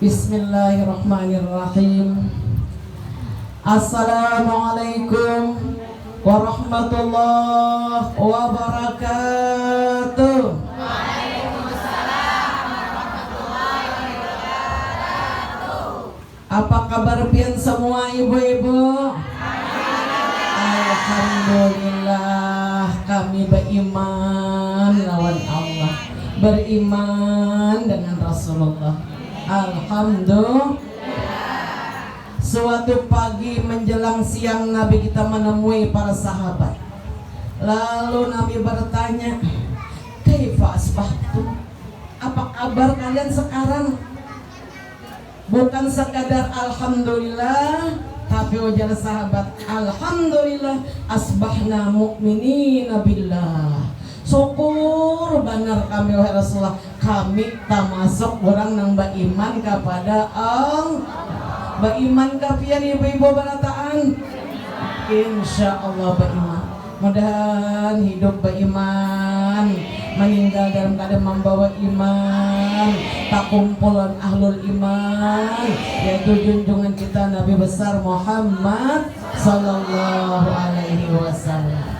Bismillahirrahmanirrahim. Assalamualaikum warahmatullahi wabarakatuh. Waalaikumsalam warahmatullahi wabarakatuh. Apa kabar pian semua ibu-ibu? Alhamdulillah kami beriman lawan Allah, beriman dengan Rasulullah. Alhamdulillah. Suatu pagi menjelang siang Nabi kita menemui para sahabat. Lalu Nabi bertanya, "Kaifa asbahtum?" Apa kabar kalian sekarang? Bukan sekadar alhamdulillah, tapi ujar sahabat, alhamdulillah asbahna mu'minina billah. Syukur benar kami wahai Rasulullah, kami tak masuk orang nang beriman kepada Allah. Beriman kapian ibu-ibu berataan? Insya Allah beriman. Mudah hidup beriman, meninggal dalam keadaan membawa iman, tak kumpulan ahlul iman, yaitu junjungan kita Nabi besar Muhammad Sallallahu Alaihi Wasallam.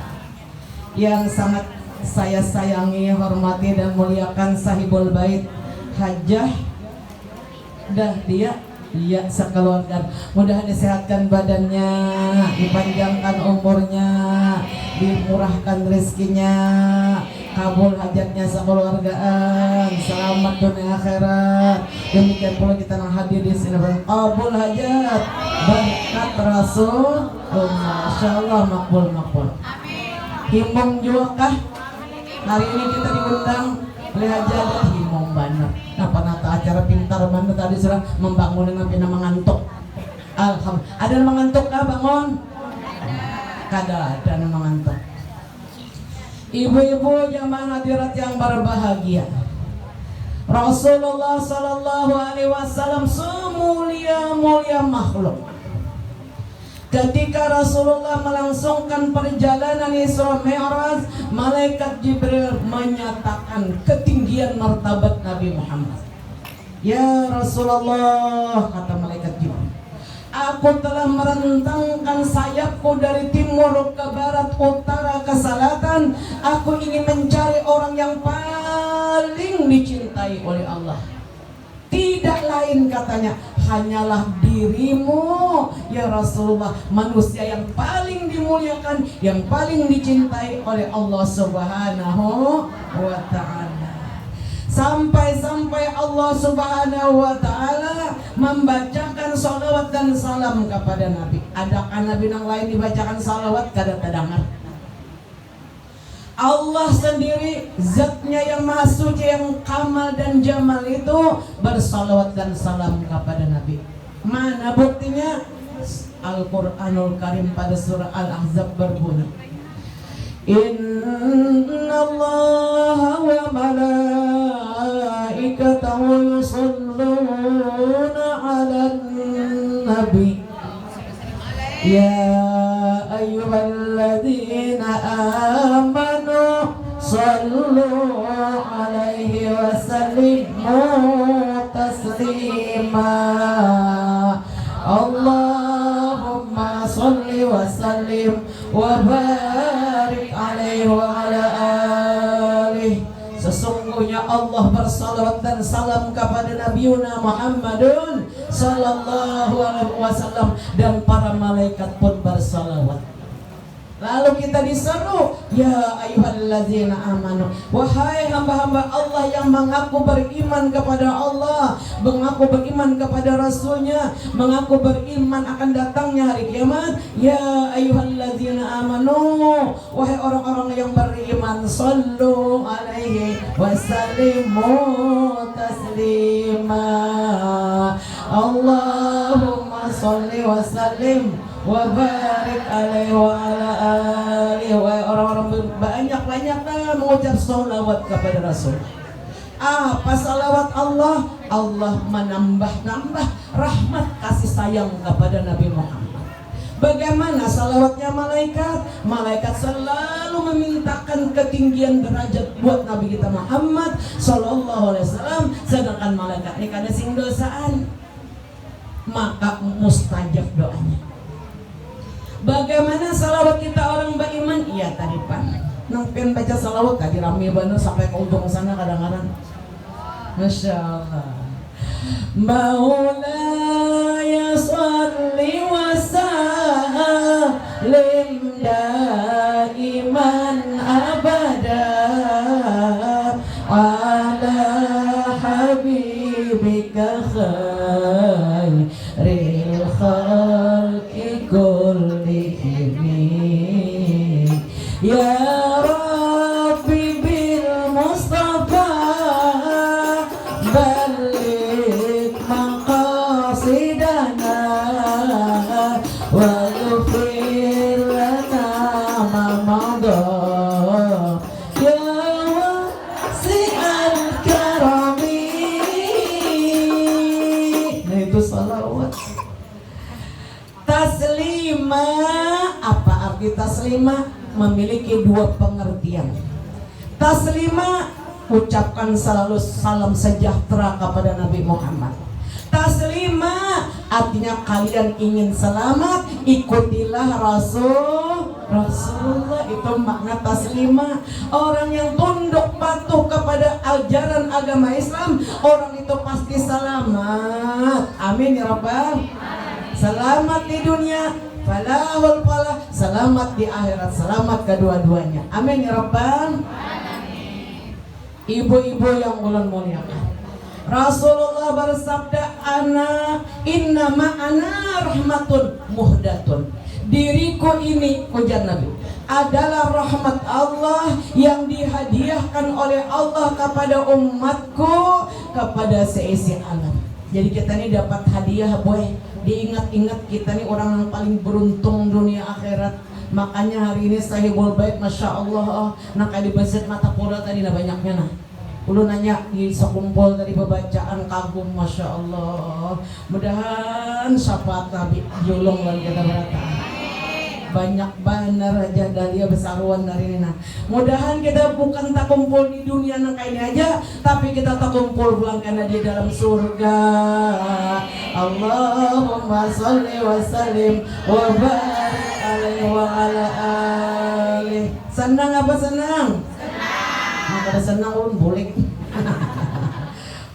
Yang sangat saya sayangi, hormati dan muliakan sahibul bait Hajah Dahdia, iya sekeluarga. Mudah disehatkan badannya, dipanjangkan umurnya, dimurahkan rezekinya, kabul hajatnya sekeluargaan, selamat dunia akhirat. Demikian pula kita yang hadir di sini, kabul hajat berkat Rasul. Masya Allah, makbul. Himong juga kah? Hari ini kita diundang oleh hajat himong benar. Apa nata acara pintar mana tadi sudah membangun dengan pina mengantuk. Alhamdulillah. Ada yang mengantuk kah bangun? Kada ada yang mengantuk. Ibu-ibu jamaah hadirat yang berbahagia, Rasulullah Sallallahu Alaihi Wasallam semulia-mulia makhluk. Ketika Rasulullah melangsungkan perjalanan Isra Mi'raj, malaikat Jibril menyatakan ketinggian martabat Nabi Muhammad. Ya Rasulullah, kata malaikat Jibril, aku telah merentangkan sayapku dari timur ke barat, utara ke selatan. Aku ingin mencari orang yang paling dicintai oleh Allah. Tidak lain katanya, hanyalah dirimu ya Rasulullah, manusia yang paling dimuliakan, yang paling dicintai oleh Allah Subhanahu wa ta'ala. Sampai-sampai Allah Subhanahu wa ta'ala membacakan salawat dan salam kepada Nabi. Adakah Nabi yang lain dibacakan salawat? Kada terdengar. Allah sendiri, zatnya yang maha suci, yang kamal dan jamal itu bersalawat dan salam kepada Nabi. Mana buktinya? Al-Quranul Karim pada surah Al-Ahzab berbunyi, Inna Allah wa malaikatahu yusalluna ala nabi Ya ayyuhalladzina amanu sallu alaihi wa sallimu taslima Allahumma salli wa sallim wa barik alaihi wa ala alihi. Sesungguhnya Allah bersalawat dan salam kepada Nabiuna Muhammadun Sallallahu Alaihi Wasallam, dan para malaikat pun bersalawat. Lalu kita diseru, ya ayyuhalladzina amanu, wahai hamba-hamba Allah yang mengaku beriman kepada Allah, mengaku beriman kepada Rasulnya, mengaku beriman akan datangnya hari kiamat. Ya ayyuhalladzina amanu, wahai orang-orang yang beriman, sallu alaihi wasallimu taslima Allahumma salli wa sallim wa barik alaihi wa ala alihi. Orang-orang banyak-banyaklah mengucap salawat kepada Rasul. Apa salawat Allah? Allah menambah-nambah rahmat kasih sayang kepada Nabi Muhammad. Bagaimana salawatnya malaikat? Malaikat selalu memintakan ketinggian derajat buat Nabi kita Muhammad sallallahu alaihi wasallam, sedangkan malaikat ini kada sing dosaan, maka mustajab doanya. Bagaimana salawat kita orang beriman? Iya tadi Pak, nang pengen baca salawat tadi rame banget sampai ke ujung sana kadang-kadang. Masya Allah. Maulaya salli wa sallim daiman abada ala habibika khairil khalqi kullihim ya Rabbi bil Mustafa balik maqasidana wa ghfir lana ma madha ya wasi'al karami. Nah itu salawat. Taslima, apa arti taslima? Memiliki dua pengertian. Taslima, ucapkan selalu salam sejahtera kepada Nabi Muhammad. Taslima artinya kalian ingin selamat, ikutilah Rasulullah. Itu makna taslima. Orang yang tunduk patuh kepada ajaran agama Islam, orang itu pasti selamat. Amin ya Rabbal. Selamat di dunia, falahul falah, selamat di akhirat, selamat kedua-duanya. Amin ya Rabbal. Ibu-ibu yang ulun muliakan, Rasulullah bersabda, innama ana rahmatun muhdatun. Diriku ini, ujar Nabi, adalah rahmat Allah yang dihadiahkan oleh Allah kepada umatku, kepada seisi alam. Jadi kita ini dapat hadiah boy. Diingat-ingat kita nih orang yang paling beruntung dunia akhirat. Makanya hari ini sahibul bait, masya Allah, nak di masjid Matapura tadi nah banyaknya nah. Ulu nanya di sekumpul tadi pembacaan kagum, masya Allah. Mudahan syafaat Nabi julung lan kita berata. Banyak benar aja dalia besaruan dari ini nah. Mudahan kita bukan tak kumpul di dunia nang kayak ini aja, tapi kita tak kumpul pulang karena di dalam surga. Allahumma sholli wa sallim wa barik alaihi wa ala alihi. Senang apa senang? Senang. Kalau senang ulun boleh.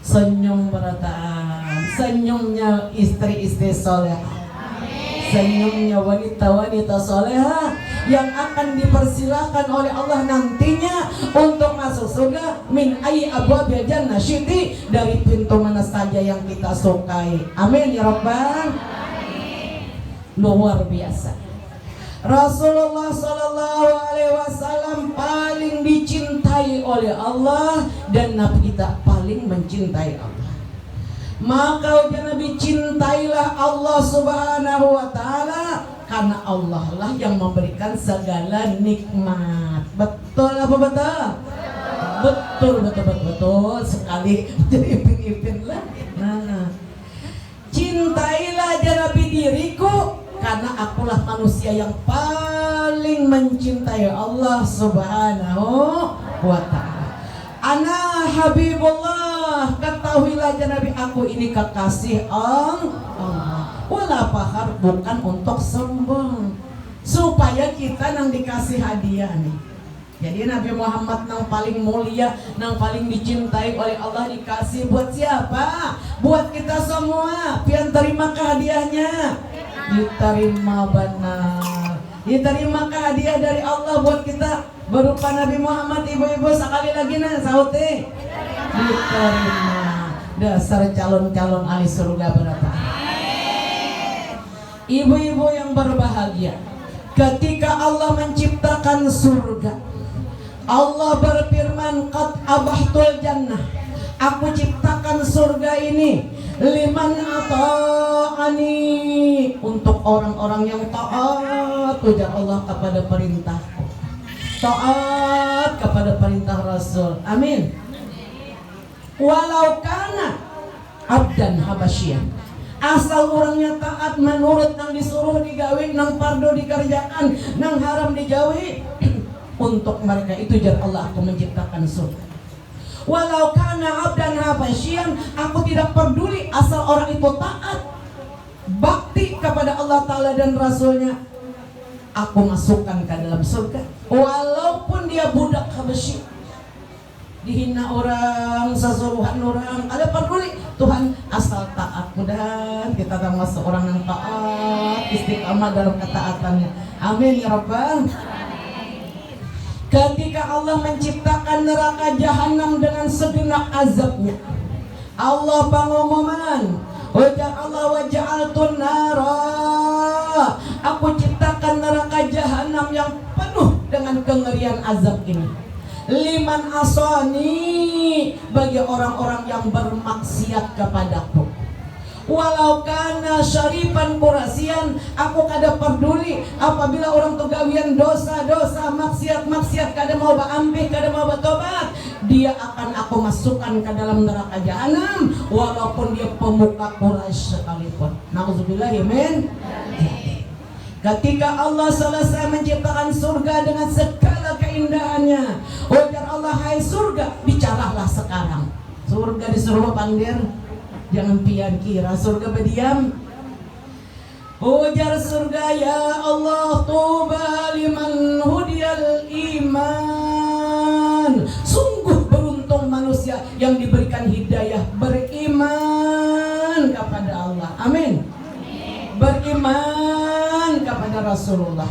Senyum berataan, senyumnya istri-istri soleh, senyumnya wanita-wanita soleha yang akan dipersilahkan oleh Allah nantinya untuk masuk surga min ayyi abwabil jannah syiti, dari pintu mana saja yang kita sukai. Amin ya Rabbal. Luar biasa. Rasulullah sallallahu alaihi wasallam paling dicintai oleh Allah dan Nabi kita paling mencintai Allah. Maka ujar Nabi, cintailah Allah subhanahu wa ta'ala, karena Allah lah yang memberikan segala nikmat. Betul apa betul? Betul sekali. Jadi ipin-ipin lah. Nah, cintailah aja Nabi diriku, karena akulah manusia yang paling mencintai Allah subhanahu wa ta'ala. Ana Habibullah, ketahuilah aja Nabi, aku ini kekasih Allah. Wala fakhar, bukan untuk sombong, supaya kita nang dikasih hadiah nih. Jadi Nabi Muhammad nang paling mulia, nang paling dicintai oleh Allah, dikasih buat siapa? Buat kita semua. Pian terima ke hadiahnya? Diterima benar. Diterima ke hadiah dari Allah buat kita berupa Nabi Muhammad. Ibu-ibu sekali lagi nah sauti diterima. Dasar calon-calon ahli surga berapa? Ibu-ibu yang berbahagia, ketika Allah menciptakan surga, Allah berfirman, qad abahtul jannah, aku ciptakan surga ini liman ata'ani, untuk orang-orang yang taat ujar Allah kepada perintahku, taat kepada perintah Rasul. Amin. Walau kana abdan habasyian, asal orangnya taat menurut nang disuruh digawe, nang pardo dikerjakan, nang haram dijauhi. untuk mereka itu jar Allah aku menciptakan surga. Walau kana abdan habasyian, aku tidak peduli asal orang itu taat, bakti kepada Allah Ta'ala dan Rasulnya, aku masukkan ke dalam surga. Walaupun dia budak Habasyi, dihina orang, sesuruhan orang, ada peduli Tuhan asal taat. Mudah-mudahan kita termasuk orang yang taat, istiqamah dalam ketaatannya. Amin ya Rabbal. Ketika Allah menciptakan neraka jahanam dengan segenap azabnya, Allah pengumuman, wajah Allah waja'altun nara, aku ciptakan neraka jahanam yang penuh dengan kengerian azab ini. Liman asani, bagi orang-orang yang bermaksiat kepadaku. Walau kana syarifan kurasian, aku kada peduli apabila orang tu gawian dosa-dosa, maksiat-maksiat, kada mau baampih, kada mau bertobat, dia akan aku masukkan ke dalam neraka jahanam walaupun dia pemuka Quraisy sekalipun. Nauzubillahi min. Ketika Allah selesai menciptakan surga dengan segala keindahannya, ujar Allah, hai surga, bicaralah sekarang. Surga disuruh pandir, jangan pian kira surga berdiam. Ujar surga, ya Allah, tuba liman hudiyal iman. Sungguh beruntung manusia yang diberikan hidayah beriman kepada Allah. Amin. Beriman kepada Rasulullah,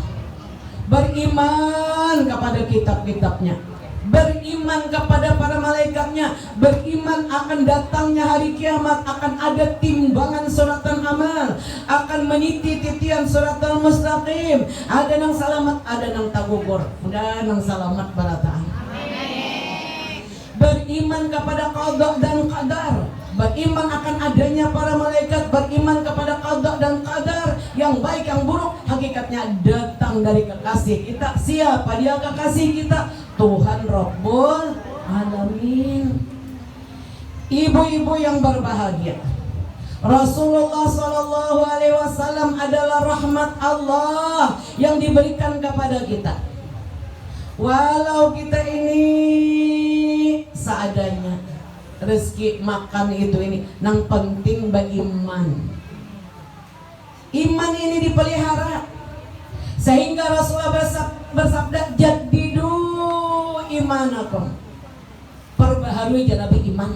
beriman kepada kitab-kitabnya, beriman kepada para malaikatnya, beriman akan datangnya hari kiamat, akan ada timbangan suratan amal, akan meniti titian suratal mustaqim, ada nang selamat, ada nang tagugur, udah nang selamat barataan. Beriman kepada qada dan qadar, beriman akan adanya para malaikat, beriman kepada qada dan qadar, yang baik yang buruk hakikatnya datang dari kekasih kita. Siapa dia kekasih kita? Tuhan Rabbul Alamin. Ibu-ibu yang berbahagia, Rasulullah SAW adalah rahmat Allah yang diberikan kepada kita. Walau kita ini seadanya, rezeki makan itu ini nang penting bagi iman. Iman ini dipelihara sehingga Rasulullah bersabda, jadidu imanakum, perbaharui janabi iman.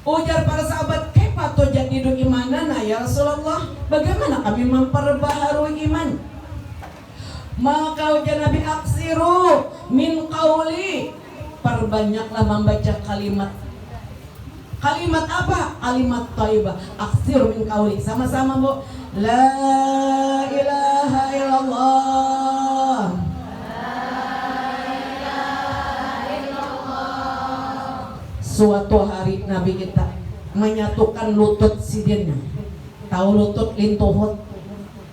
Ujar para sahabat, kaifa tujaddidu imanana ya Rasulullah, bagaimana kami memperbaharui iman? Maka ujar Nabi, aksiru min qauli, perbanyaklah membaca kalimat. Kalimat apa? Kalimat thayyibah. Aksiru min qauli, sama-sama Bu. La ilaha illallah, suatu hari Nabi kita menyatukan lutut sidinnya. Tahu lutut lintuhut,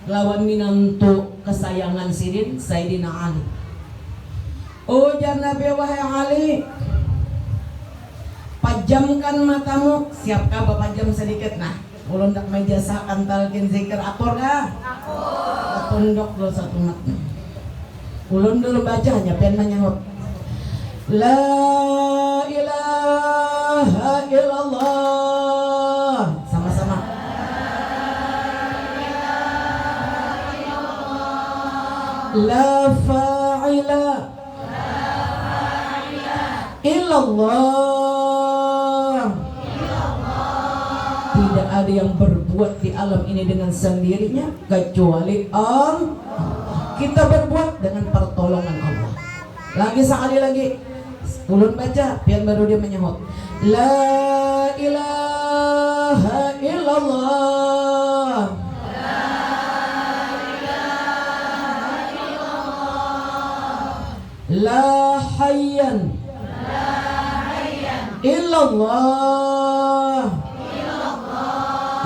lawan minantu kesayangan sidin Sayyidina Ali. Ujar Nabi, wahai Ali, pajamkan matamu. Siapkah bapak jam sedikit? Nah, ulun tak majasa kantalkin zikir atur kah? Atur. Tunduk dulu satu mat. Ulun dulu baca hanya pian menyahut. La ilaha illallah. Sama-sama. La fa'ila illallah. Tidak ada yang berbuat di alam ini dengan sendirinya kecuali Allah. Kita berbuat dengan pertolongan Allah. Lagi sekali lagi, ulun baca, biar baru dia menyahut. La ilaha illallah. La hayyan illallah.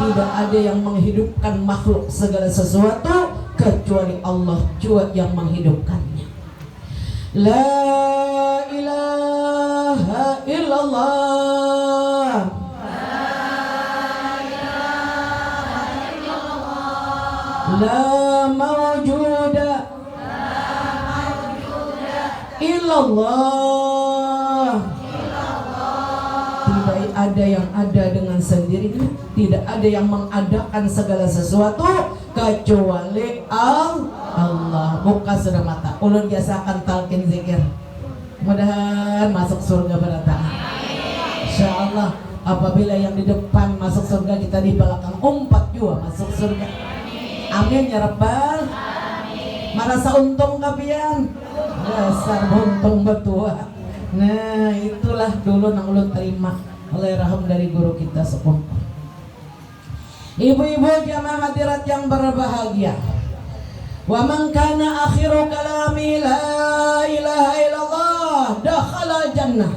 Tidak ada yang menghidupkan makhluk segala sesuatu kecuali Allah jua yang menghidupkannya. La ilaha illallah. La mawjuda illallah. Tidak ada yang ada dengan sendirinya, tidak ada yang mengadakan segala sesuatu kecuali Allah. Buka sudah mata, ulun biasakan talqin zikir. Mudah-mudahan masuk surga berantakan. Insyaallah. Apabila yang di depan masuk surga, kita di belakang umpat juga masuk surga. Amin ya rabbal. Merasa untung kapian, dasar untung betua. Nah itulah dulu nang ulun terima oleh raham dari guru kita sekumpul. Ibu-ibu jamaah hadirat yang berbahagia, wa man kana akhiru kalami la ilaha illallah dakhala jannah.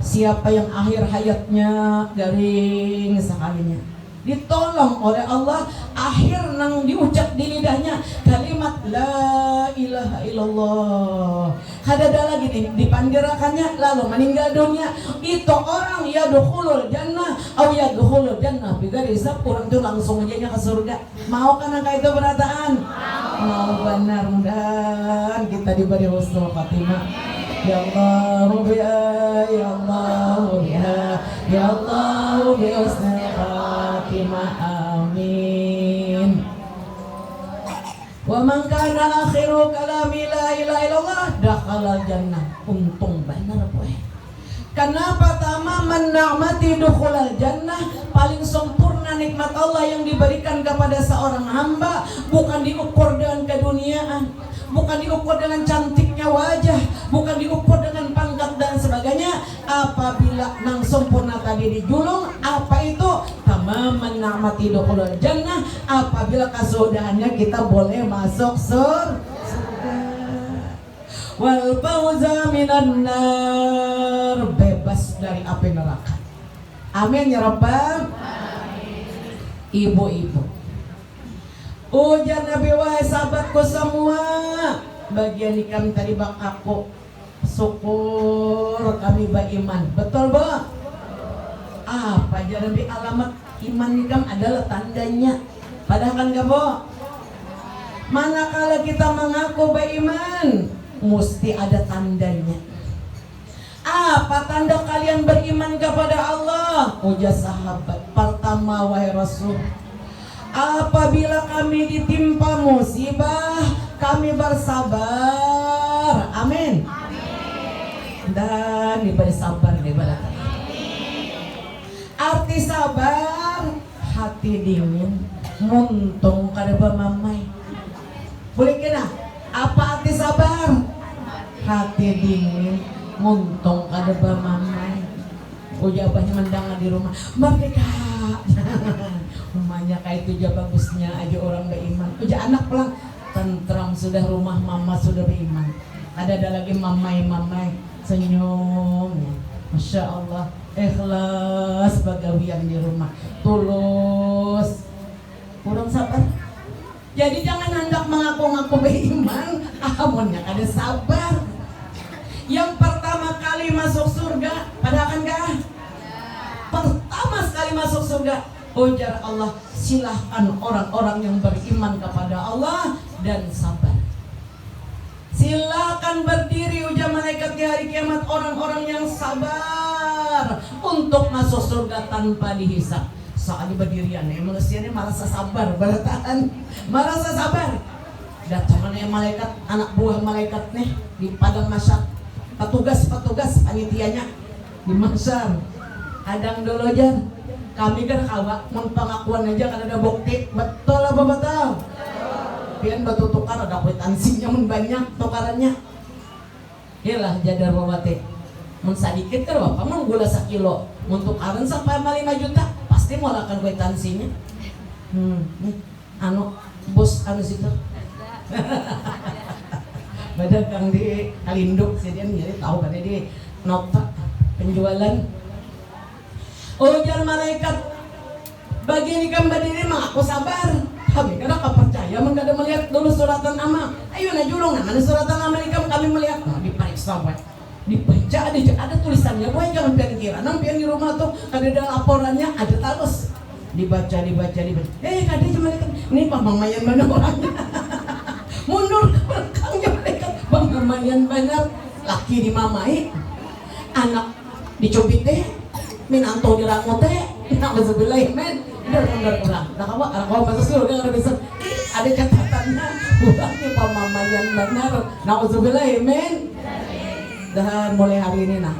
Siapa yang akhir hayatnya garing sekalinya, ditolong oleh Allah, akhir nang diucap di lidahnya kalimat la ilaha illallah. Ada lagi nih dipandirakannya lalu meninggal dunia, itu orang yadkhulul jannah atau yadkhulul jannah bighairi hisab, orang itu langsung aja ke surga. Mau kan angka itu berataan? Mau benar, mudah kita diberi husnul khatimah. Ya Allah ya Allah ya Allah bi husnul khatimah, amin. Wa man kana akhiru kalami la ilaha illallah dakhala jannah. Untung benar boy. Kenapa tamaman ni'mati dukhulal jannah? Paling sempurna nikmat Allah yang diberikan kepada seorang hamba bukan diukur dengan keduniaan, bukan diukur dengan cantiknya wajah, bukan diukur dengan pangkat dan sebagainya. Apabila nang sempurna tadi dijulung, apa itu? Tamaman ni'mati dukhulal jannah. Apabila kesudahannya kita boleh masuk surga. Wal fauza minan nar, bebas dari api neraka. Amin ya rabbal. Ibu-ibu, ujar Nabi, wahai sahabatku semua, bagian ikam tadi bang aku syukur kami beriman. Betul bu? Apa aja Nabi alamat iman ikam adalah tandanya. Padahal kan gak bu? Manakala kita mengaku beriman, mesti ada tandanya. Apa tanda kalian beriman kepada Allah? Ujar sahabat, pertama wahai Rasul, apabila kami ditimpa musibah, kami bersabar. Amin. Dan diberi sabar daripada kami. Arti sabar, hati dingin, muntung kada mamai. Boleh kena? Apa arti sabar? Hati dingin, muntung kada mamai. Ujabahnya mendangan di rumah, merdeka. Rumahnya kayak itu aja bagusnya aja orang beriman. Uja anak pulang tentram, sudah rumah mama sudah beriman. Ada lagi mamai senyum, masya Allah, ikhlas bagawian di rumah, tulus, kurang sabar. Jadi jangan hendak mengaku-ngaku beriman, amunnya kada sabar. Yang pertama kali masuk surga, padahal kan gak? Pertama sekali masuk surga, ujar Allah, silahkan orang-orang yang beriman kepada Allah dan sabar. Silakan berdiri, ujar malaikat di hari kiamat, orang-orang yang sabar untuk masuk surga tanpa dihisab. Saat di berdirian, manusia ini merasa sabar, bertahan, merasa sabar. Datang malaikat, anak buah malaikat nih di padang mahsyar, petugas panitianya di mahsyar. Kadang dulu aja, kami kan kawa, pengakuan aja kan ada bukti, betul apa betul? Pian batu tukar ada kwitansinya mun banyak tukarannya. Iyalah jadar bawate. Mun sadikit kan apa mun gula 1 kilo, mun tukaran sampai 5 juta, pasti mau lakukan kwitansinya. Nih, bos situ. Badan kang di Kalinduk sedian jadi tahu kan di nota penjualan. Ujar malaikat, bagian ikan berdiri mah aku sabar. Kami kadang gak percaya, kada melihat dulu suratan amal. Ayo na julung, mana suratan amal ikam kami melihat. Nah, diperiksa weh, dibaca ada tulisannya, weh jangan pian kira. Pian di rumah tuh kada ada laporannya, ada terus. Dibaca. Kada cuma ikan, ini pamamayan mana orangnya. Mundur ke belakang ya malaikat, pamamayan banyak. laki dimamai, anak dicubit teh, minanto dirangot teh, nauzubillah men, bener ulang. Nah kamu masuk surga nggak bisa. Ada catatannya, ulangnya pamamayan benar. Nauzubillah men. Dan mulai hari ini nah,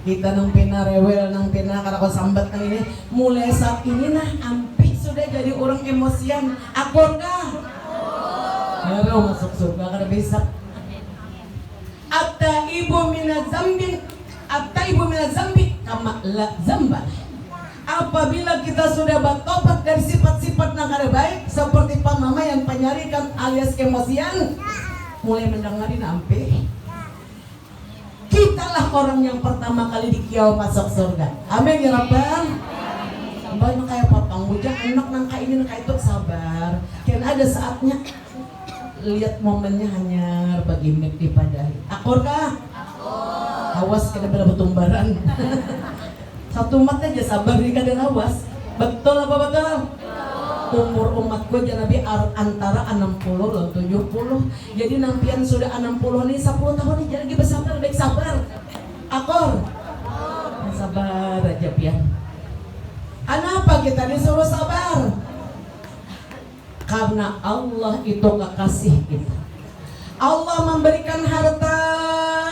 kita nang pina rewel nang pina karena kau sambat nang ini, mulai saat ini nah, ampi sudah jadi orang emosian. Akur kah? Baru masuk surga karena bisa. Atta ibu mina zambi kama la zamba. Apabila kita sudah bertobat dari sifat-sifat nakar baik seperti pamama yang penyarikan alias emosian, mulai mendengarin ampe, kitalah orang yang pertama kali di kiau masuk surga. Amin ya rabbal. Banyak kayak papang bujang enak nangka ini nangka itu sabar. Kan ada saatnya lihat momennya hanya bagi mek dipadahi. Akur kah? Awas kena bela betumbaran. Satu umat aja sabar di kadang awas. Betul apa betul? Umur umatku aja Nabi antara 60 dan 70. Jadi nampian sudah 60 nih 10 tahun nih jadi bersabar, baik sabar. Akur. Sabar aja pian. Kenapa kita disuruh sabar? Karena Allah itu kekasih kita. Allah memberikan harta,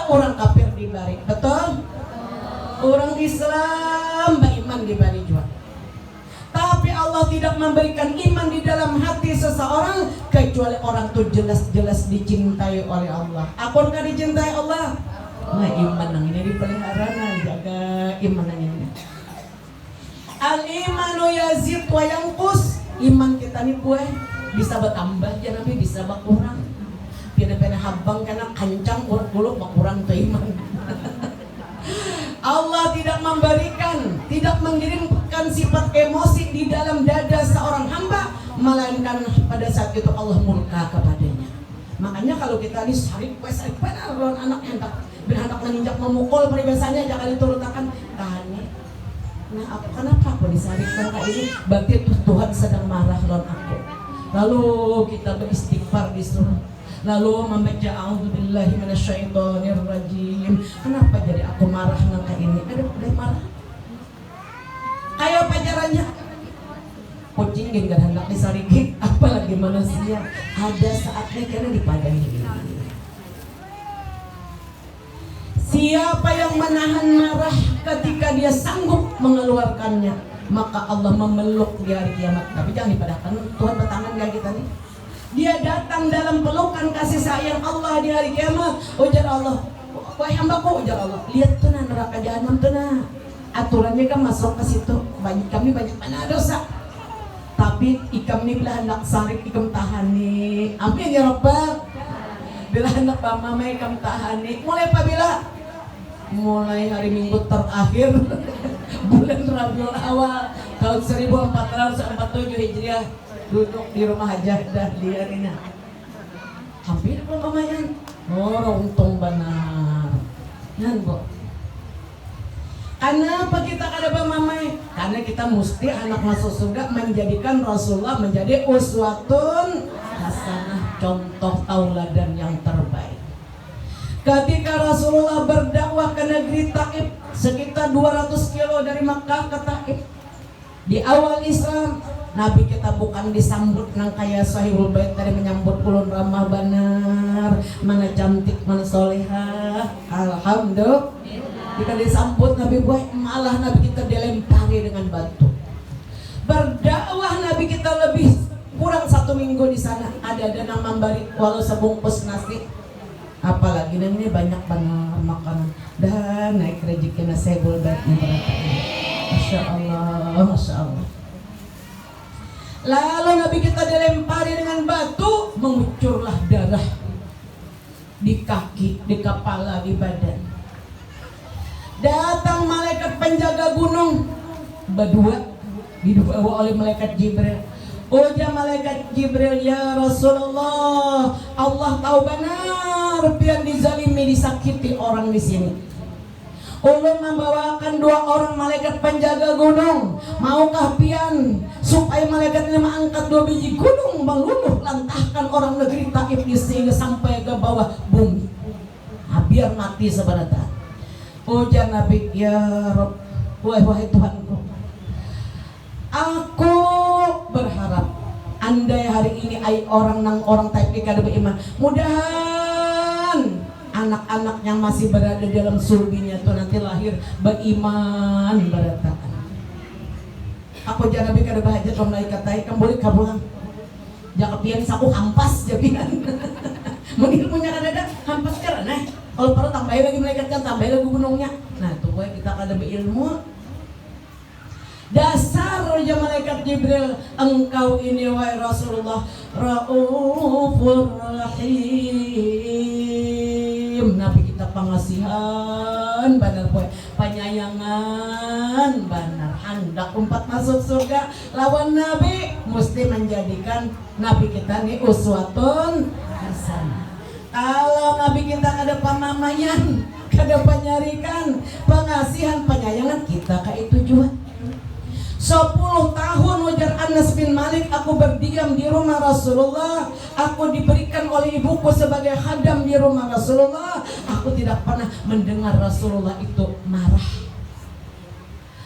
orang kafir diberi, betul? Orang Islam beriman diberi juga. Tapi Allah tidak memberikan iman di dalam hati seseorang kecuali orang itu jelas-jelas dicintai oleh Allah. Apakah dicintai Allah? Nah iman yang ini dipelihara, nah jaga iman yang ini. Al-imanu yazid wa yanqus. Iman kita nih gue bisa bertambah ya Nabi, bisa berkurang. Pina-pina habang karena kancang urut-urut berkurang tuh iman. Allah tidak memberikan, tidak mengirimkan sifat emosi di dalam dada seorang hamba, melainkan pada saat itu Allah murka kepadanya. Makanya kalau kita disarik benar lawan anak hendak berhendak meninjak memukul peribasanya jangan diturutakan tahannya. Nah aku kenapa aku disarik kayak ini? Berarti Tuhan sedang marah lawan aku. Lalu kita beristighfar disuruh, lalu membaca a'udzubillahi minasyaitonirrajim. Kenapa jadi aku marah nangka ini? Ada udah marah. Kayak apa caranya? Kucing gak hendak disarikin, apalagi manusia. Ada saatnya kena dipadahi. Siapa yang menahan marah ketika dia sanggup mengeluarkannya, maka Allah memeluk di hari kiamat. Tapi jangan dipadahkan, Tuhan bertangan gak kita nih. Dia datang dalam pelukan kasih sayang Allah di hari kiamat. Ujar Allah, wahai hambaku, ujar Allah, lihat tuh nah neraka jahanam tuh nah. Aturannya kan masuk ke situ. Kami banyak mana dosa. Tapi ikam nih bila hendak sarik ikam tahani. Amin ya Rabbal. Bila hendak mama ikam tahani. Mulai apabila? Mulai hari Minggu terakhir bulan Rabiul Awal tahun 1447 Hijriah. Duduk di rumah aja dah di harinya. Hampir pemamayan. Oh, untung benar. Nan, Bu. Kenapa kita kada pemamai? Karena kita mesti anak masuk surga menjadikan Rasulullah menjadi uswatun hasanah, contoh tauladan yang terbaik. Ketika Rasulullah berdakwah ke negeri Taif sekitar 200 kilo dari Makkah ke Taif, di awal Islam Nabi kita bukan disambut nang kaya sahibul bait dari menyambut ulun ramah benar, mana cantik, mana solehah. Alhamdulillah. Kita disambut Nabi buah, malah Nabi kita dilempari dengan batu. Berdakwah Nabi kita lebih kurang 1 minggu di sana. Ada yang memberi walau sebungkus nasi. Apalagi dan ini banyak banget makanan dan naik rezekinya sahibul bait ini. Masya Allah, Masya Allah. Lalu Nabi kita dilempari dengan batu, mengucurlah darah di kaki, di kepala, di badan. Datang malaikat penjaga gunung berdua, dibawa oleh malaikat Jibril. Ujar malaikat Jibril, ya Rasulullah, Allah tahu benar pian dizalimi, disakiti orang di sini. Ulun membawakan 2 orang malaikat penjaga gunung. Maukah pian supaya malaikat ini mengangkat 2 biji gunung, meluluh lantahkan orang negeri Taif sehingga sampai ke bawah bumi? biar mati sebenarnya. Ujar Nabi, ya Rabb, wahai Tuhanku, aku berharap andai hari ini ai orang taipika ada beriman, mudahan anak-anak yang masih berada dalam sulbinya itu nanti lahir beriman berataan. Aku jangan Nabi kada bahagia kalau naik katai kembali kabulang. Jangan pian saku hampas jabinan. Mungkin punya kada hampas karena kalau perlu tambahin lagi malaikat kan tambahin lagi gunungnya. Nah tuh gue kita kada berilmu. Dasar ya malaikat Jibril, engkau ini wahai Rasulullah Raufur Rahim. Nabi kita pengasihan benar boy, penyayangan benar, hendak umpat masuk surga lawan Nabi mesti menjadikan Nabi kita nih uswatun hasanah. Kalau Nabi kita kada pamamayan, kada penyarikan, pengasihan, penyayangan, kita kayak tujuan. 10 tahun wajar Anas bin Malik aku berdiam di rumah Rasulullah. Aku diberikan oleh ibuku sebagai khadam di rumah Rasulullah. Aku tidak pernah mendengar Rasulullah itu marah.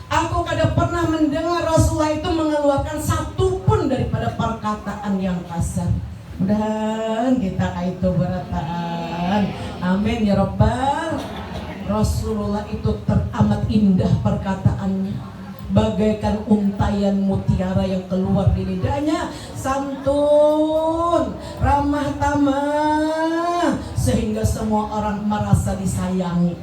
Aku kada pernah mendengar Rasulullah itu mengeluarkan satu pun daripada perkataan yang kasar. Mudah-mudahan kita itu berataan. Amin ya Rabbal. Rasulullah itu teramat indah perkataannya, bagaikan untayan mutiara yang keluar di lidahnya, santun, ramah tamah, sehingga semua orang merasa disayangi.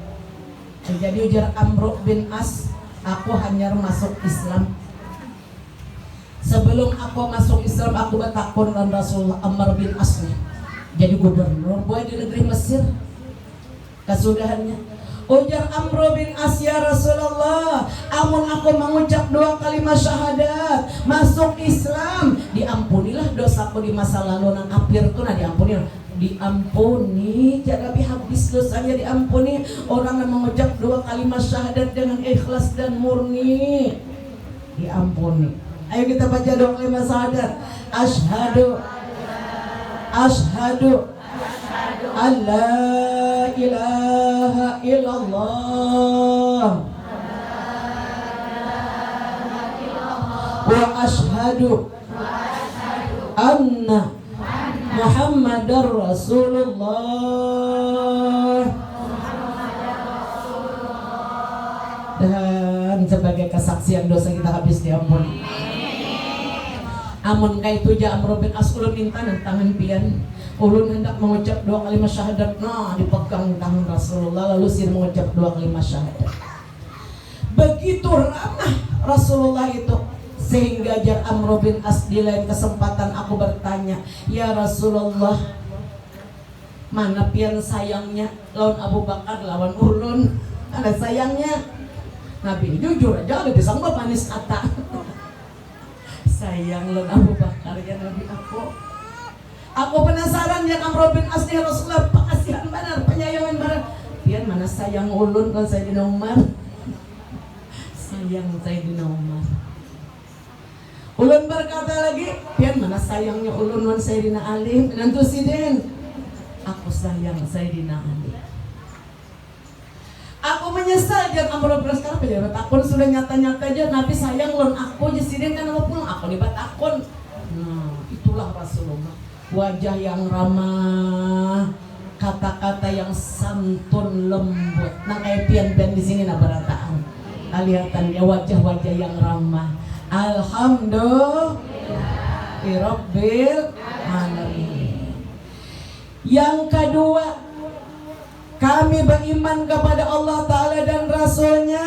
Jadi ujar Amr bin As, aku hanya masuk Islam. Sebelum aku masuk Islam, aku bertakun dengan Rasulullah. Amr bin As jadi gubernur boy di negeri Mesir. Kesudahannya ujar Amr bin As, ya Rasulullah, amun aku mengucap 2 kalimat syahadat masuk Islam, diampunilah dosaku di masa lalu nang kafir tuh, nah diampuni, jangan habis dosanya diampuni. Orang yang mengucap 2 kalimat syahadat dengan ikhlas dan murni diampuni. Ayo kita baca 2 kalimat syahadat. Asyhadu alla ilaha illallah wa asyhadu anna Muhammadar Rasulullah. Dan sebagai kesaksian dosa kita habis diampuni. Amun kaitu ja Amr bin As ulun minta tangan pian, ulun hendak mengucap 2 kalimat syahadat, nah dipegang tangan Rasulullah lalu sir mengucap 2 kalimat syahadat. Begitu ramah Rasulullah itu, sehingga jar Amr bin As di lain kesempatan aku bertanya, ya Rasulullah, mana pian sayangnya lawan Abu Bakar lawan ulun, ada sayangnya. Nabi jujur aja ada bisa nggak manis kata. Sayang lawan Abu Bakar ya Nabi aku. Aku penasaran ya Amr bin As ya Rasulullah, pengasihan benar, penyayangan benar. Pian mana sayang ulun kalau Sayyidina Umar. Sayang Sayyidina Umar. Ulun berkata lagi, pian mana sayangnya ulun wan Sayyidina Ali. Nanti sidin, aku sayang Sayyidina Ali. Aku menyesal dan Amr bin As sekarang pejabat akun sudah nyata-nyata aja Nabi sayang lon aku jasidin kan apapun aku libat akun. Nah itulah Rasulullah, wajah yang ramah, kata-kata yang santun lembut. Nah kayak pian-pian di sini nah berataan. Kelihatan ya wajah-wajah yang ramah. Alhamdulillah Rabbil alamin. Yang kedua, kami beriman kepada Allah Ta'ala dan Rasulnya.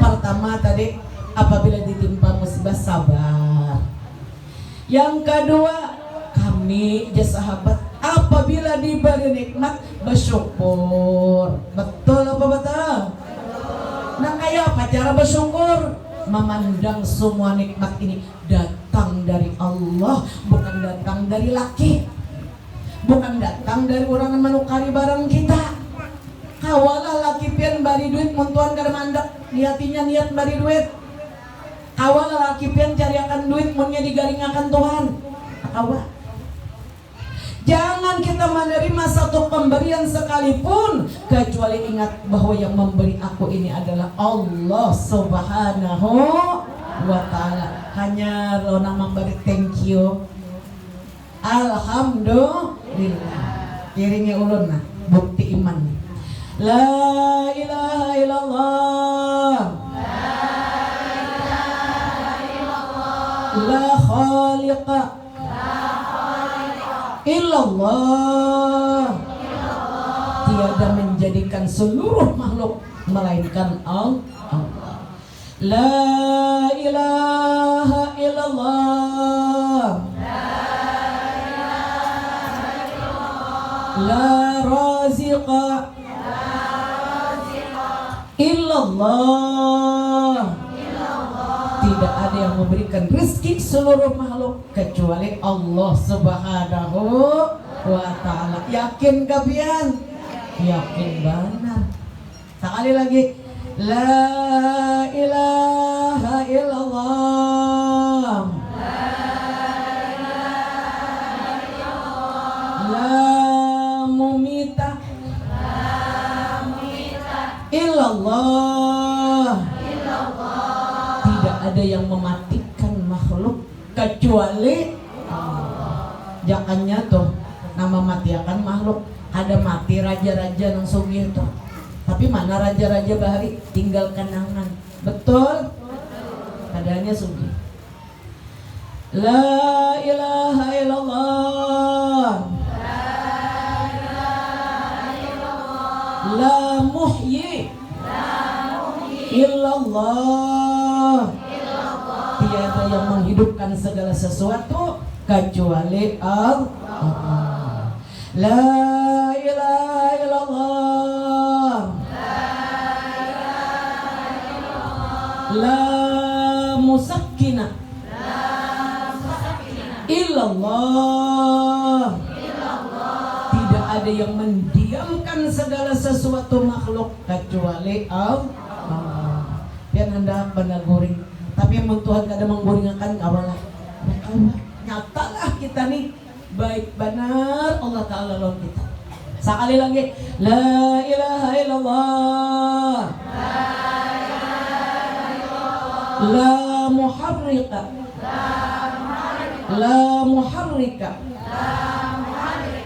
Pertama tadi, apabila ditimpa musibah sabar. Yang kedua, kami ya sahabat, apabila diberi nikmat bersyukur. Betul apa betul? Nah kayak apa cara bersyukur? Memandang semua nikmat ini datang dari Allah, bukan datang dari laki, bukan datang dari orang yang menukari barang kita. Kawalah laki pian bari duit muntuan kada mandak, niatinya niat bari duit. Kawalah laki pian cariakan duit munnya digaringakan Tuhan. Kawa. Jangan kita menerima satu pemberian sekalipun kecuali ingat bahwa yang memberi aku ini adalah Allah Subhanahu wa ta'ala. Hanya lo nama memberi thank you, alhamdulillah. Iringi ulun nah, bukti iman. La ilaha illallah, la khaliqa illallah. Tiada menjadikan seluruh makhluk melainkan Allah. La ilaha illallah, la raziqa illallah. Tidak ada yang memberikan rezeki seluruh makhluk kecuali Allah Subhanahu wa ta'ala. Yakin kapian? Yakin benar. Sekali lagi, la ilaha illallah, la mumita illallah. Tidak ada yang mematikan makhluk kecuali Allah. Jangannya tuh nama matiakan makhluk. Ada mati raja-raja nang sugih tuh. Tapi mana raja-raja bahari tinggal kenangan. Betul? Adanya sugih. La ilaha illallah, la muhyi illallah. Tiada yang menghidupkan segala sesuatu kecuali Allah. La ilaha illallah, la musakkina illallah. Tidak ada yang mendiamkan segala sesuatu makhluk kecuali Allah. Biar hendak benar guring. Tapi yang Tuhan kada mengguringakan kawalah. Nyatalah kita nih baik benar Allah Ta'ala lawan kita. Sekali lagi, la ilaha illallah, la muharrika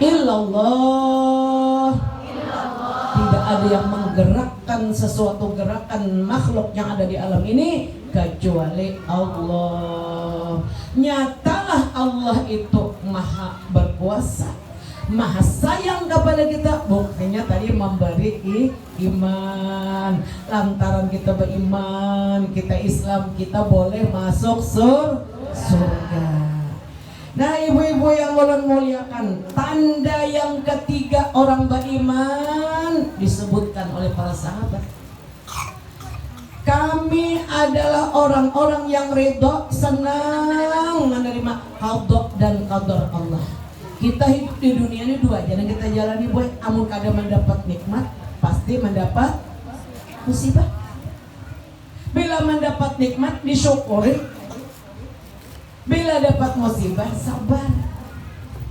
illallah. Tidak ada yang menggerakkan sesuatu gerakan makhluk yang ada di alam ini kecuali Allah. Nyatalah Allah itu maha berkuasa, maha sayang kepada kita. Buktinya tadi memberi iman. Lantaran kita beriman, kita Islam, kita boleh masuk surga. Nah ibu-ibu yang ulun muliakan, tanda yang ketiga orang beriman disebutkan oleh para sahabat. Kami adalah orang-orang yang ridho, senang menerima qada dan qadar Allah. Kita hidup di dunia ini dua aja yang kita jalani, boy. Amun kada mendapat nikmat, pasti mendapat musibah. Bila mendapat nikmat, disyukuri. Bila dapat musibah, sabar.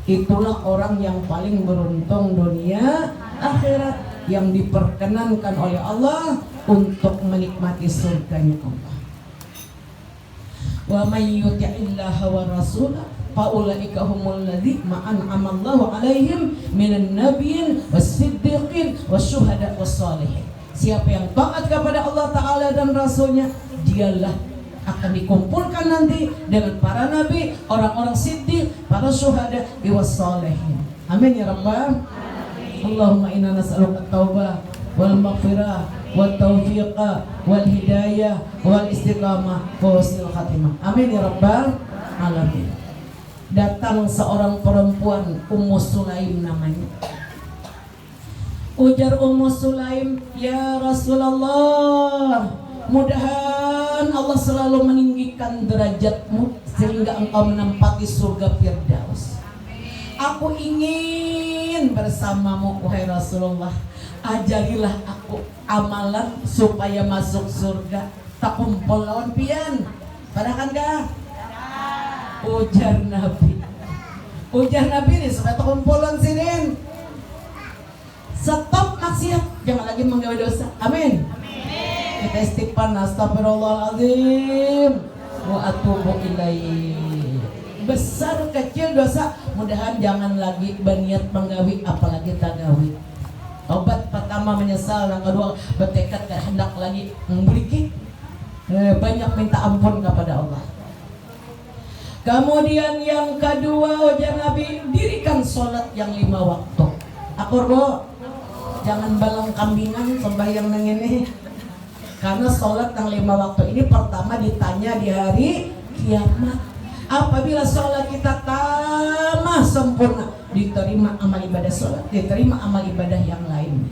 Itulah orang yang paling beruntung dunia akhirat, yang diperkenankan oleh Allah untuk menikmati surganya Allah. Wa may yuti'illaha wa rasulahu fa ulaika humul ladzina an'ama Allahu 'alaihim minan nabiyyin was-siddiqin wasyuhada was-shalihin. Siapa yang taat kepada Allah Ta'ala dan Rasulnya, dialah akan dikumpulkan nanti dengan para nabi, orang-orang siddiq, para syuhada, was-shalihin. Amin ya rabbal. Allahumma inna nas'aluka at-taubah wal maghfirah wat taufiqa wal hidayah wal istiqamah wa husnul khatimah. Amin ya rabbal alamin. Datang seorang perempuan, Ummu Sulaim namanya. Ujar Ummu Sulaim, ya Rasulullah, mudahan Allah selalu meninggikan derajatmu sehingga engkau menempati surga Firdaus. Aku ingin bersamamu wahai Rasulullah. Ajarilah aku amalan supaya masuk surga. Tak kumpul lawan pian. Padahal kah? Ujar Nabi, Ujar Nabi nih supaya kumpulan sinin. Stop maksiat, jangan lagi menggawe dosa. Amin. Kita istighfar, astagfirullahaladzim wa atubu ilaih. Besar kecil dosa, mudahan jangan lagi berniat menggawi apalagi tagawi. Tobat pertama menyesal, yang kedua bertekad hendak lagi memiliki banyak minta ampun kepada Allah. Kemudian yang kedua, ujar Nabi, dirikan sholat yang 5 waktu. Akur bo, jangan balang kambingan sembahyang nang ini. Karena sholat yang 5 waktu ini pertama ditanya di hari kiamat. Apabila sholat kita tamah sempurna, diterima amal ibadah sholat, diterima amal ibadah yang lain.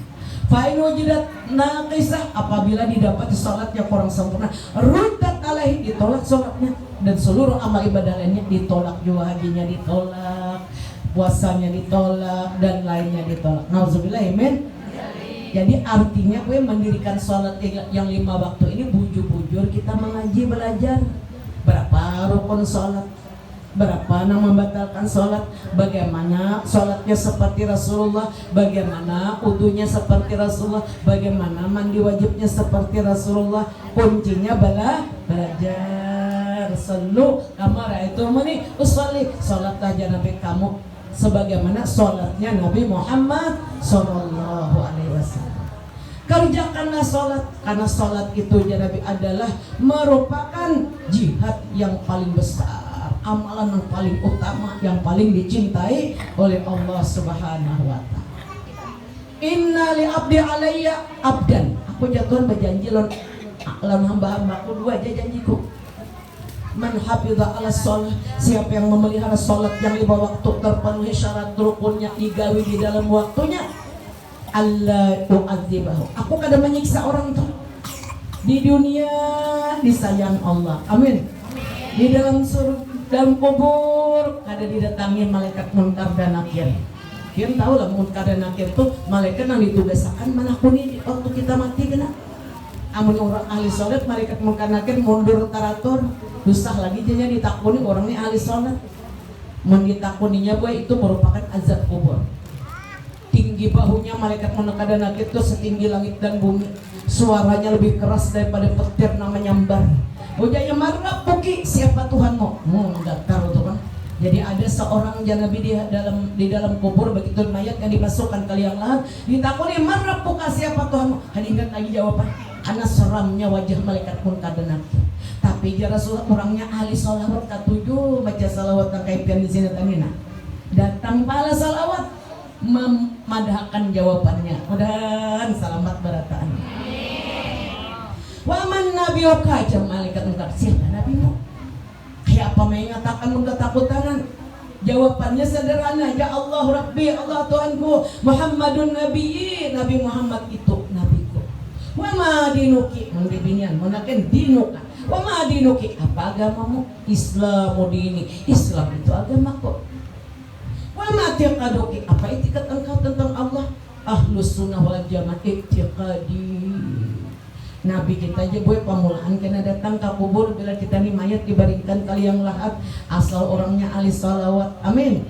Fa'in wajidat naqisah, apabila didapat sholat yang kurang sempurna, ruddat alaihi, ditolak sholatnya, dan seluruh amal ibadah lainnya ditolak juga. Hajinya ditolak, puasanya ditolak, dan lainnya ditolak. Nauzubillah, amin. Jadi artinya gue mendirikan sholat yang 5 waktu ini bujur-bujur kita mengaji, belajar berapa rukun sholat, berapa yang membatalkan sholat, bagaimana sholatnya seperti Rasulullah, bagaimana wudunya seperti Rasulullah, bagaimana mandi wajibnya seperti Rasulullah. Kuncinya belajar. Sallu kama ra'aitumuni usolli, sholat aja Nabi kamu sebagaimana sholatnya Nabi Muhammad Sallallahu Alaihi Wasallam. Kerjakanlah sholat, karena sholat itu ya Nabi adalah merupakan jihad yang paling besar, amalan yang paling utama, yang paling dicintai oleh Allah Subhanahu wa Ta'ala. Inna li abdi alayya abdan, aku jatuhan berjanji lon hamba-hambaku, 2 aja janjiku. Man hafidha ala sholat, siapa yang memelihara sholat yang 5 waktu terpenuhi syarat rukunnya, digawi di dalam waktunya, Allah tu'adzibahu, aku kadang menyiksa orang tuh di dunia, disayang Allah, amin. Di dalam surga, dalam kubur kada didatangi malaikat munkar dan nakir. Kalian tahu lah munkar dan nakir tuh malaikat yang ditugaskan manakuni waktu kita mati kena. Amun orang ahli sholat, malaikat munkar nakir mundur taratur, susah lagi jadinya ditakuni orangnya ahli sholat. Menditakuninya gue itu merupakan azab kubur. Tinggi bahunya malaikat munkar dan nakir itu setinggi langit dan bumi, suaranya lebih keras daripada petir namanya nyambar. Ujaya marah puki, siapa Tuhanmu? Datar itu kan. Jadi ada seorang janabi di dalam kubur, begitu mayat yang dimasukkan ke liang lahat, ditakuni marah puka, siapa Tuhanmu? Ingat lagi jawaban, karena seramnya wajah malaikat munkar dan nakir. Tapi dia Rasulullah orangnya ahli salawat, katujuh baca salawat yang kaitan di sini tanina. Datang pala salawat, memadahkan jawabannya. Mudah-mudahan selamat berataan. Waman nabi okajam, malaikat munkar, siapa nabimu? Kayak apa mengatakan ketakutan? Jawabannya sederhana, ya Allah Rabbi, Allah Tuhanku, Muhammadun Nabiyyi, Nabi Muhammad itu nabiku. Wa ma dinuki, mendibinian, menaken dinuka. Wa ma dinuki, apa agamamu? Islamu dini, Islam itu agamaku. Wa ma tiqaduki, apa etikat engkau tentang Allah? Ahlus sunnah wal jamaah itiqadi. Nabi kita aja boy pamulaan kena datang ke kubur bila kita nih mayat dibaringkan kali yang lahat, asal orangnya ahli salawat, amin.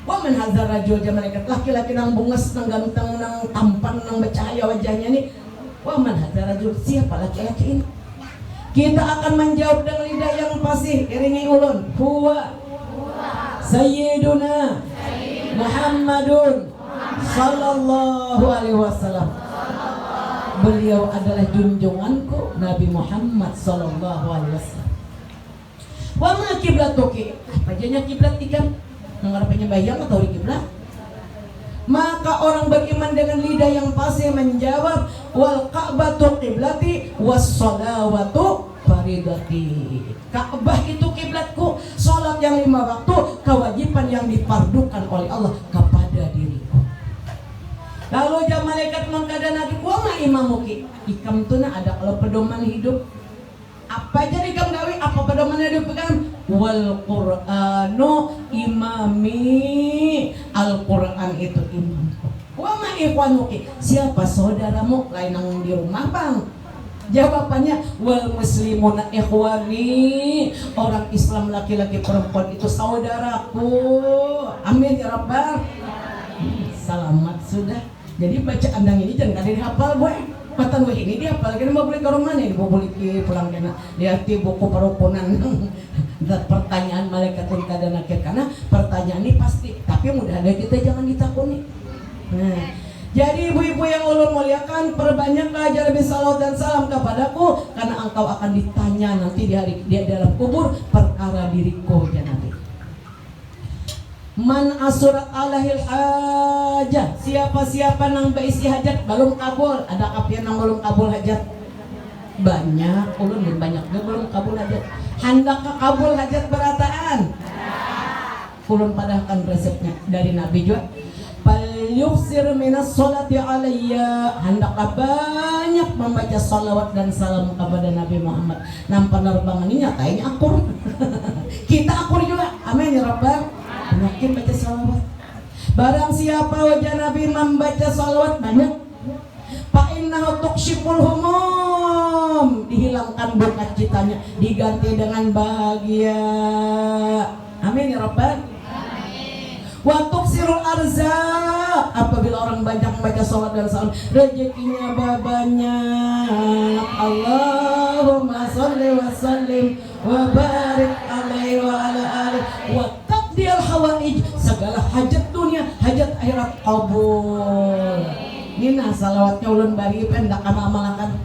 Wa man hadzal rajul, malaikat laki-laki nang bungas nang ganteng nang tampan nang bercahaya wajahnya nih. Wa man hadzal rajul, siapa laki-laki ini? Kita akan menjawab dengan lidah yang fasih, iringi ulun. Huwa Sayyiduna Muhammadun sallallahu alaihi wasallam. Beliau adalah junjunganku Nabi Muhammad sallallahu alaihi wasallam. Wa ma kiblatuki, apa jadinya kiblat tiga? Mengarepnya bayang atau di kiblat? Maka orang beriman dengan lidah yang fasih menjawab, wal ka'batu qiblati was sholawatu faridati. Ka'bah itu kiblatku, salat yang 5 waktu kewajiban yang difardukan oleh Allah kepada diriku. Lalu jam malaikat mengkada nabi, wa ma imamuki, ikam tu na ada kalau pedoman hidup. Apa jadi ikam gawi, apa pedoman hidup kan? Wal Qur'anu imami, Al-Qur'an itu imamku. Wa ma ikhwanuki, siapa saudaramu lain yang di rumah bang? Jawabannya wal muslimuna ikhwani, orang Islam laki-laki perempuan itu saudaraku. Amin ya rabbal. Selamat sudah. Jadi bacaan dang ini jangan ada dihafal gue. Matan gue ini dihafal kan mau beli ke rumah nih, mau beli ke pulang kena. Lihat di buku perukunan. Pertanyaan malaikat kada nakir karena pertanyaan ini pasti. Tapi mudah ada kita jangan ditakuni. Nah, jadi ibu-ibu yang ulun muliakan, perbanyaklah ajar Nabi salawat dan salam kepadaku karena engkau akan ditanya nanti di hari dia dalam kubur perkara diriku ya Nabi. Man asurat alahil hajat, siapa-siapa nang beisi hajat belum kabul. Ada kapian nang belum kabul hajat? Banyak, ulun banyak belum kabul hajat. Hendak kabul hajat berataan? Ulun padahkan resepnya dari Nabi juga. Falyuksir minas sholati alayya, hendaklah banyak membaca salawat dan salam kepada Nabi Muhammad. Nam penerbangan ini nyatanya akur. Kita akur juga. Amin ya rabbal. Banyakin baca salawat. Barang siapa wajah Nabi membaca salawat banyak, fa innahu tuqshiful humum, dihilangkan duka citanya, diganti dengan bahagia. Amin ya rabbal. Wa tuksirul arzaq, apabila orang banyak membaca salat dan salam rezekinya banyak. Allahumma sholli wa sallim wa barik alaihi wa ala alihi wa taqdil hawaij, segala hajat dunia hajat akhirat kabul. Nina salawatnya ulun bari pendak amal-amalakan.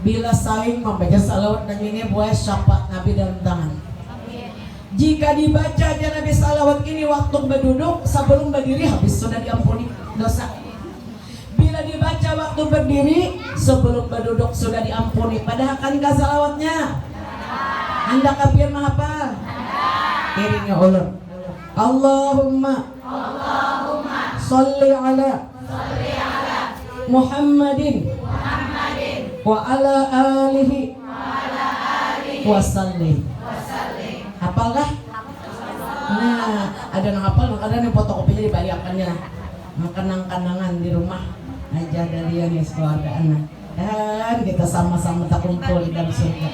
Bila saing membaca salawat dan ini buat syafaat Nabi dalam tangan. Jika dibaca aja Nabi salawat ini waktu berduduk sebelum berdiri habis sudah diampuni dosa. Bila dibaca waktu berdiri sebelum berduduk sudah diampuni. Padahal kan gak salawatnya. Anda kapian menghafal? Iringnya ulun. Allahumma sholli ala Muhammadin wa ala alihi wa sallim. Hafal kah? Nah, ada yang hafal, ada yang fotokopinya dibaliakannya. Kenang-kenangan di rumah aja dari yang keluarga anak. Dan kita sama-sama tak kumpul di dalam surga.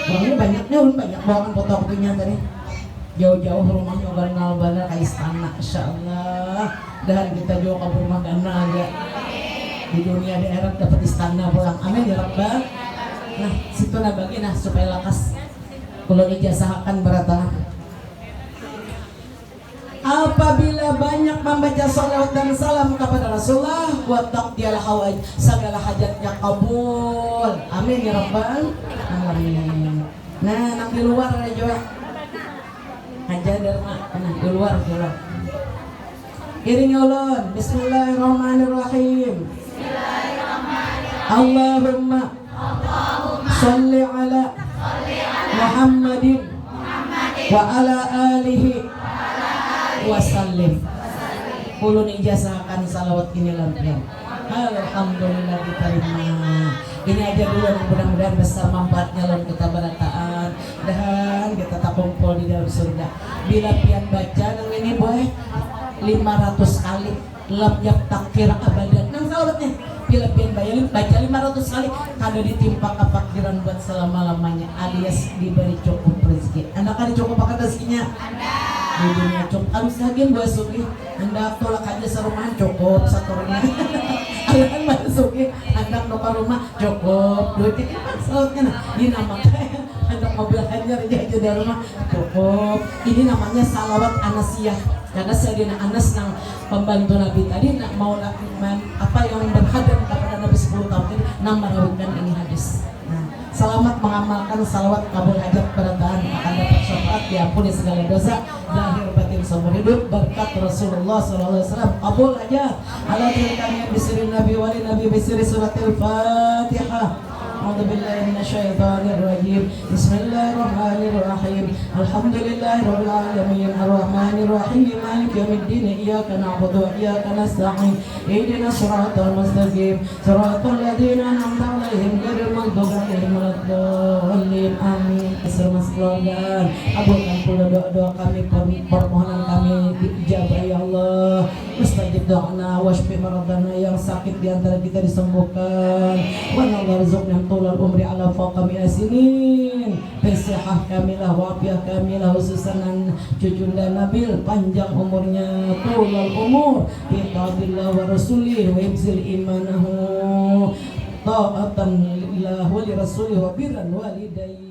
Orangnya banyaknya, banyak bawakan fotokopinya tadi. Jauh-jauh rumahnya banal-banal ke istana, insya Allah. Dan kita juga ke rumah gana aja. Di dunia di akhirat dapat istana pulang. Amin ya rabbal. Nah, situ nah bagi nah supaya lakas. Kalau ijazahkan beratahan. Apabila banyak membaca salawat dan salam kepada Rasulullah, wa taqdiyal hawaij, segala hajatnya kabul. Amin ya rabbal alamin. Nah, nang di luar ada juga. Aja derma, nah di luar. Iring ulun, bismillahirrahmanirrahim. Allahumma sholli ala Muhammadin wa ala alihi wa sallim. Ulun ijazahkan salawat ini lantian. Alhamdulillah diterima. Ini aja dulu, mudah-mudahan besar manfaatnya lalu kita berataan dan kita tak kumpul di dalam surga. Bila pian baca nang ini boleh 500 kali lam takfir abadan. Nang salawatnya bila pian baca 500 kali kada ditimpa kefakiran buat selama-lamanya, alias diberi cukup rezeki. Anda kan cukup pakai rezekinya? Di dunia cukup. Harus lagi buat suki. Anda tolak aja serumahan cukup saturnya. Anda kan masuki. Anda ke rumah cukup. Duit ini kan salutnya nah. Ini namanya Anda mobil hajar aja dari rumah cukup. Ini namanya salawat anasiyah. Karena Sayyidina Anas yang pembantu Nabi tadi nak mau apa yang berhadap kepada Nabi 10 tahun ini nak merawikan ini hadis. Nah, selamat mengamalkan salawat kabul hajat berataan akan dapat syafaat diampuni segala dosa lahir batin seumur hidup berkat Rasulullah SAW. Kabul hajat ala tilkanya bisiri Nabi wali Nabi bisiri suratil Fatihah. أعوذ بالله من الشيطان الرجيم بسم الله الرحمن الرحيم الحمد لله رب العالمين الرحمن الرحيم مالك يوم الدين إياك نعبد وإياك نستعين اهدنا الصراط المستقيم صراط الذين أنعمت عليهم غير المغضوب عليهم ولا الضالين آمين. Selamat keluarga, abulkan pula doa-doa kami, permohonan kami diijabah ya Allah. mustajib doana washfi maradana, yang sakit di antara kita disembuhkan, wa narzuqna tulal umri ala fawqa mi'asinin, bisihah kamilah wa afiyah kamilah, khususan cucunda Nabil panjang umurnya, tulal umur bitaatillah wa rasulih wa hifzil imanahu ta'atan lillah wa li rasulih wa birran walidayhi.